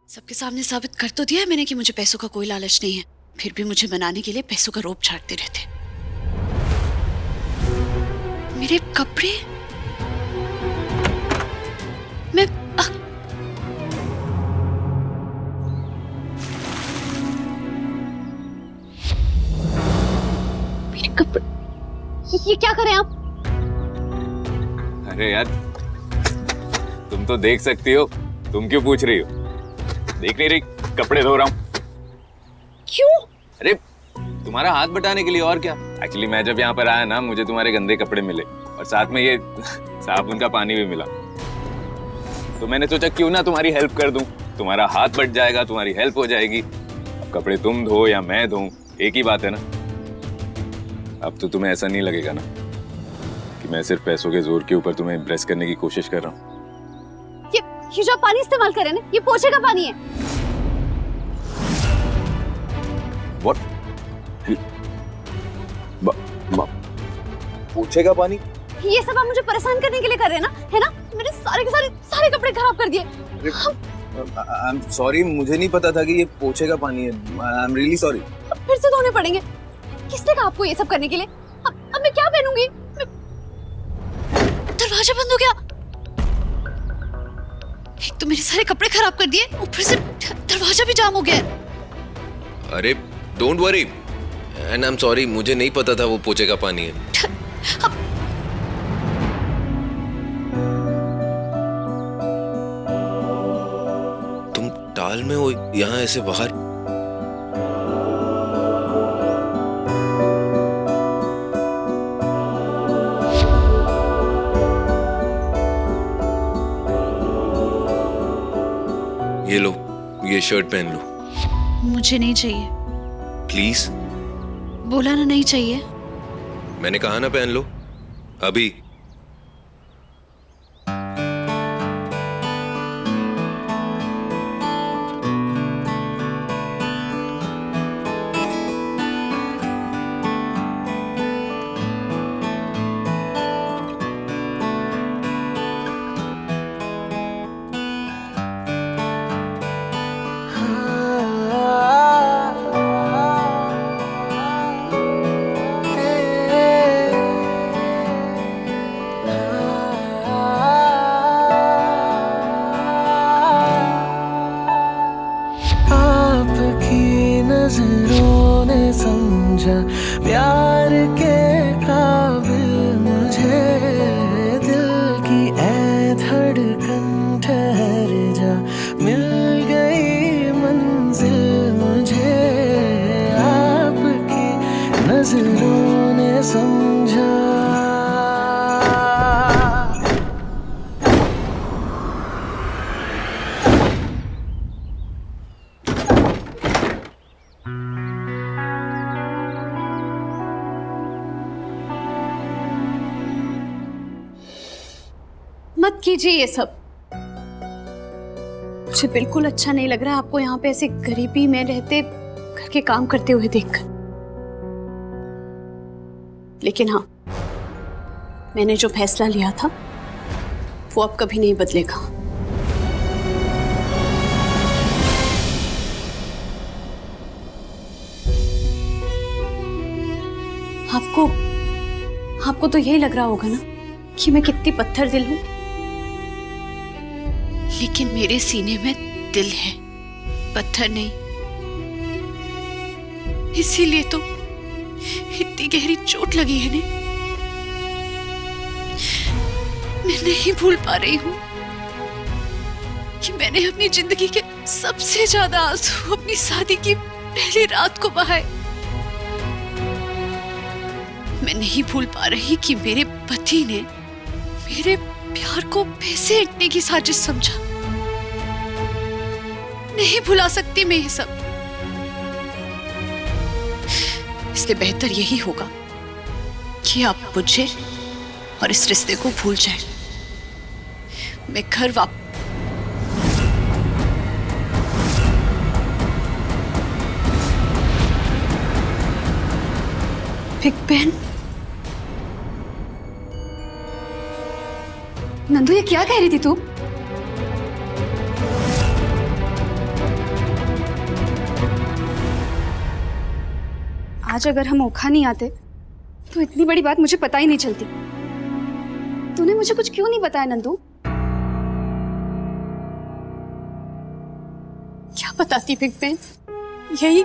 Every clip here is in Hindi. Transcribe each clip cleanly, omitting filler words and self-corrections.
सबके सामने साबित कर तो दिया है मैंने कि मुझे पैसों का कोई लालच नहीं है, फिर भी मुझे मनाने के लिए पैसों का रोप झाड़ते रहते। मेरे कपड़े मैं मेरे कपड़े ये क्या करें आप? अरे यार, तुम तो देख सकती हो, तुम क्यों पूछ रही हो? देख नहीं रही कपड़े धो रहा हूँ। क्यों? अरे तुम्हारा हाथ बटाने के लिए, और क्या। एक्चुअली मैं जब यहाँ पर आया ना, मुझे तुम्हारे गंदे कपड़े मिले और साथ में ये साबुन का पानी भी मिला, तो मैंने सोचा क्यों ना तुम्हारी हेल्प कर दूं। तुम्हारा हाथ बट जाएगा, तुम्हारी हेल्प हो जाएगी। अब कपड़े तुम धो या मैं धोऊं, एक ही बात है ना। अब तो तुम्हें ऐसा नहीं लगेगा ना कि मैं सिर्फ पैसों के जोर के ऊपर तुम्हें इम्प्रेस करने की कोशिश कर रहा हूँ। ये जो पानी इस्तेमाल कर रहे हैं ना, ये पोछे का पानी है। What? पोछे का पानी? ये सब आप मुझे परेशान करने के लिए कर रहे हैं ना, है ना? मेरे सारे के सारे कपड़े खराब कर दिए। आई एम सॉरी, मुझे नहीं पता था कि ये पोछे का पानी है। I am really sorry. अब फिर से धोने पड़ेंगे। किसने कहा आपको ये सब करने के लिए? अब मैं क्या पहनूंगी? दरवाजा बंद हो गया। एक तो मेरे सारे कपड़े खराब कर दिए, ऊपर से दरवाजा भी जाम हो गया। अरे don't worry and I am sorry, मुझे नहीं पता था वो पोछे का पानी है। तुम टाल में हो यहाँ ऐसे बाहर? ये लो, ये शर्ट पहन लो। मुझे नहीं चाहिए। प्लीज। बोला ना नहीं चाहिए। मैंने कहा ना पहन लो अभी। नजरों ने समझा प्यार के काबिल मुझे, दिल की ऐ धड़कन ठहर जा, मिल गई मंजिल मुझे, आपकी नजरों ने समझा। मत कीजिए ये सब। मुझे बिल्कुल अच्छा नहीं लग रहा है आपको यहाँ पे ऐसे गरीबी में रहते, घर के काम करते हुए देखकर। लेकिन हाँ, मैंने जो फैसला लिया था वो अब कभी नहीं बदलेगा। आपको तो यही लग रहा होगा ना कि मैं कितनी पत्थर दिल हूं, लेकिन मेरे सीने में दिल है, पत्थर नहीं। इसीलिए तो इतनी गहरी चोट लगी है ने। मैं नहीं भूल पा रही हूं कि मैंने अपनी जिंदगी के सबसे ज्यादा आंसू अपनी शादी की पहली रात को बहाए। मैं नहीं भूल पा रही कि मेरे पति ने मेरे प्यार को पैसे ऐंठने की साजिश समझा। नहीं भुला सकती मैं ये सब। इसलिए बेहतर यही होगा कि आप मुझे और इस रिश्ते को भूल जाएं। मैं घर बिग बैन। नंदू, ये क्या कह रही थी तू? आज अगर हम ओखा नहीं आते तो इतनी बड़ी बात मुझे पता ही नहीं चलती। तूने मुझे कुछ क्यों नहीं बताया नंदू? क्या बताती बिग बेन? यही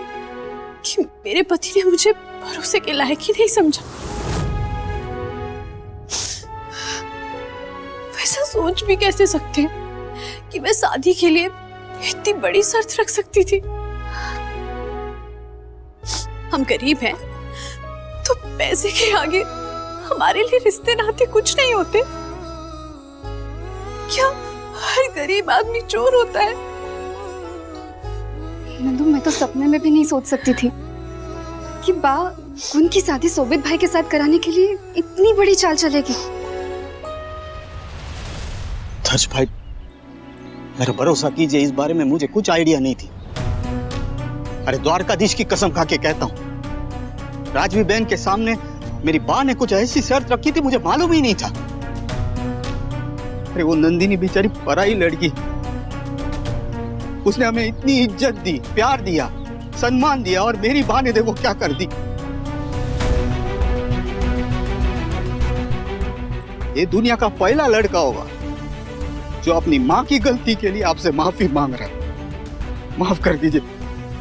कि मेरे पति ने मुझे भरोसे के लायक ही नहीं समझा। वैसा सोच भी कैसे सकते हैं कि मैं शादी के लिए इतनी बड़ी शर्त रख सकती थी। हम गरीब हैं तो पैसे के आगे हमारे लिए रिश्ते नाते कुछ नहीं होते। क्या हर गरीब आदमी चोर होता है? नंदू, मैं तो सपने में भी नहीं सोच सकती थी कि बा उनकी शादी सोबित भाई के साथ कराने के लिए इतनी बड़ी चाल चलेगी। धर्ष भाई, मेरा भरोसा कीजिए, इस बारे में मुझे कुछ आइडिया नहीं थी। अरे द्वारकाधीश की कसम खा के कहता हूँ, राजवी बहन के सामने मेरी बा ने कुछ ऐसी शर्त रखी थी, मुझे मालूम ही नहीं था। अरे वो नंदिनी बेचारी पराई लड़की, उसने हमें इतनी इज्जत दी, प्यार दिया, सम्मान दिया, और मेरी बा ने देखो क्या कर दी। ये दुनिया का पहला लड़का होगा जो अपनी माँ की गलती के लिए आपसे माफी मांग रहा है। माफ कर दीजिए।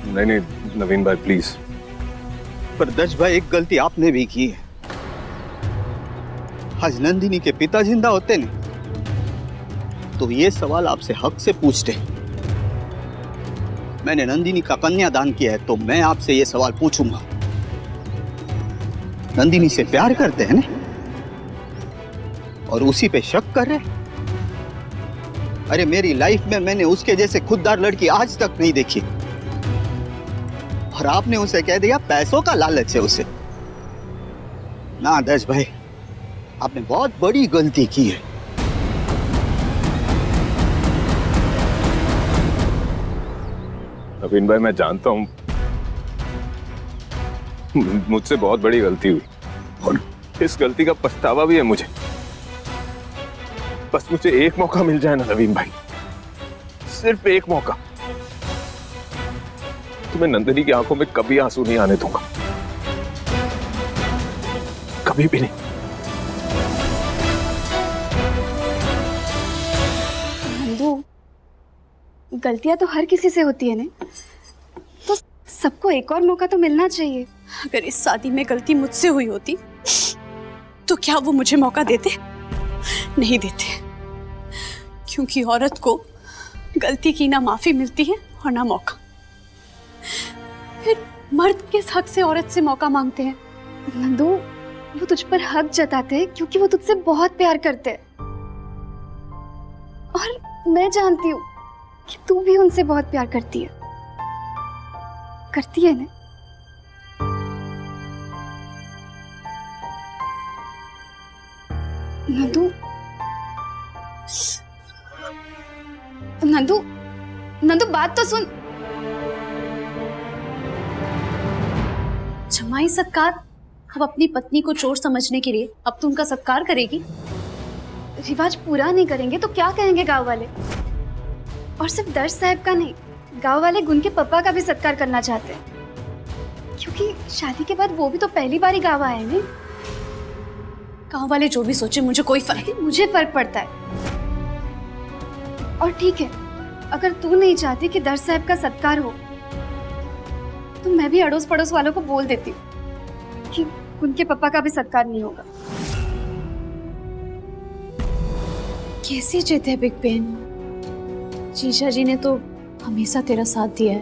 नहीं नहीं नवीन भाई प्लीज। पर दर्श भाई, एक गलती आपने भी की है। आज नंदिनी के पिता जिंदा होते ने तो ये सवाल आपसे हक से पूछते। मैंने नंदिनी का कन्यादान किया है तो मैं आपसे ये सवाल पूछूंगा, नंदिनी से प्यार करते हैं ना, और उसी पे शक कर रहे? अरे मेरी लाइफ में मैंने उसके जैसे खुददार लड़की आज तक नहीं देखी, और आपने उसे कह दिया पैसों का लालच है उसे। ना दर्श भाई, आपने बहुत बड़ी गलती की है। नवीन भाई, मैं जानता हूं मुझसे बहुत बड़ी गलती हुई और इस गलती का पछतावा भी है मुझे। बस मुझे एक मौका मिल जाए ना नवीन भाई, सिर्फ एक मौका, तो मैं नंदिनी की आंखों में कभी आंसू नहीं आने दूंगा, कभी भी नहीं। नंदू, गलतियां तो हर किसी से होती है ना, तो सबको एक और मौका तो मिलना चाहिए। अगर इस शादी में गलती मुझसे हुई होती तो क्या वो मुझे मौका देते? नहीं देते, क्योंकि औरत को गलती की ना माफी मिलती है और ना मौका। फिर मर्द किस हक से औरत से मौका मांगते हैं? नंदू, वो तुझ पर हक जताते हैं क्योंकि वो तुझसे बहुत प्यार करते हैं, और मैं जानती हूँ कि तू भी उनसे बहुत प्यार करती है ना? नंदू, नंदू, नंदू, बात तो सुन। जमाई सत्कार, अब अपनी पत्नी को चोर समझने के लिए अब तू उनका सत्कार करेगी? रिवाज पूरा नहीं करेंगे तो क्या कहेंगे गांव वाले? और सिर्फ दर्श साहब का नहीं, गांव वाले गुन के पापा का भी सत्कार करना चाहते हैं, क्योंकि शादी के बाद वो भी तो पहली बार ही गांव आए हैं। गांव वाले जो भी सोचे मुझे कोई फर्क नहीं, मुझे फर्क पड़ता है। और ठीक है, अगर तू नहीं चाहती कि दर्श साहब का सत्कार हो तो मैं भी अड़ोस पड़ोस वालों को बोल देती हूँ कि उनके पापा का भी सत्कार नहीं होगा। कैसी जिद है बिग बेन? जीजा जी ने तो हमेशा तेरा साथ दिया है,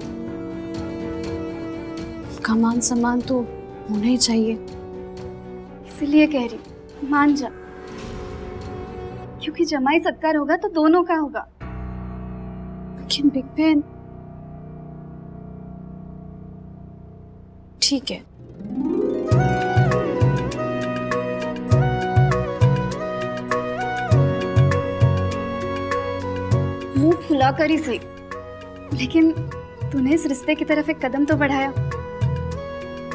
उनका मान सम्मान तो होना ही चाहिए। इसलिए कह रही, मान जा, क्योंकि जमाई सत्कार होगा तो दोनों का होगा। लेकिन बिग बेन, ठीक है, मुंह फुला कर ही सही, लेकिन तूने इस रिश्ते की तरफ एक कदम तो बढ़ाया,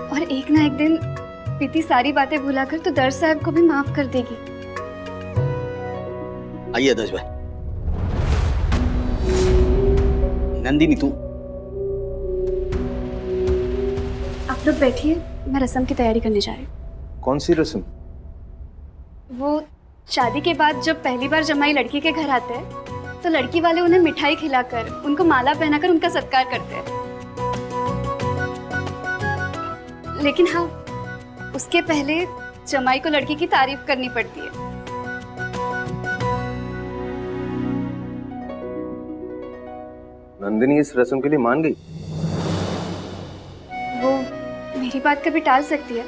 और एक ना एक दिन बीती सारी बातें भुलाकर तो दर्श साहब को भी माफ कर देगी। आइए दर्श भाई। नंदिनी, तू आप लोग बैठिए। मैं रस्म की तैयारी करने जा रही हूँ। कौन सी रस्म? वो शादी के बाद जब पहली बार जमाई लड़की के घर आते हैं तो लड़की वाले उन्हें मिठाई खिलाकर, उनको माला पहनाकर उनका सत्कार करते हैं। लेकिन हाँ, उसके पहले जमाई को लड़की की तारीफ करनी पड़ती है। नंदिनी इस रस्म के लिए मान गई? वो मेरी बात कभी टाल सकती है?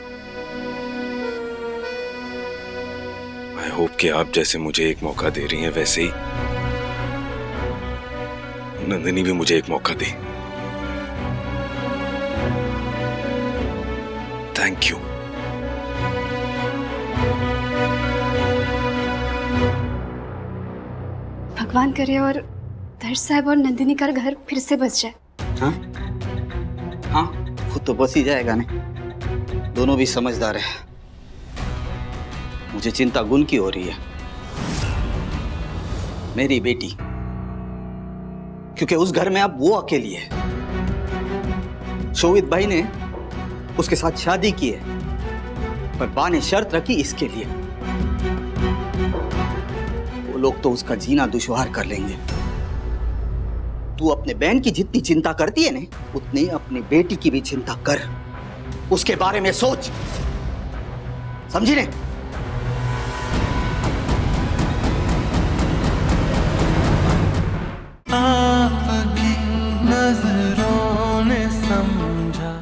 आई होप कि आप जैसे मुझे एक मौका दे रही हैं वैसे ही नंदिनी भी मुझे एक मौका दे। Thank you. भगवान करे और दर्श साहब और नंदिनी का घर फिर से बस जाए। हाँ हाँ, खुद तो बस ही जाएगा ना। दोनों भी समझदार है। मुझे चिंता गुण की हो रही है, मेरी बेटी, क्योंकि उस घर में अब वो अकेली है। शोवित भाई ने उसके साथ शादी की है, पर बा ने शर्त रखी इसके लिए। वो लोग तो उसका जीना दुश्वार कर लेंगे। तू अपने बहन की जितनी चिंता करती है ना, उतनी अपनी बेटी की भी चिंता कर। उसके बारे में सोच, समझी ने? आपकी नजरों ने समझा।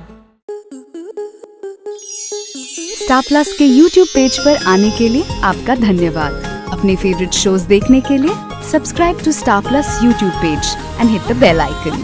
स्टार प्लस के YouTube पेज पर आने के लिए आपका धन्यवाद। अपने फेवरेट शोज देखने के लिए subscribe to Star Plus YouTube page and hit the bell icon.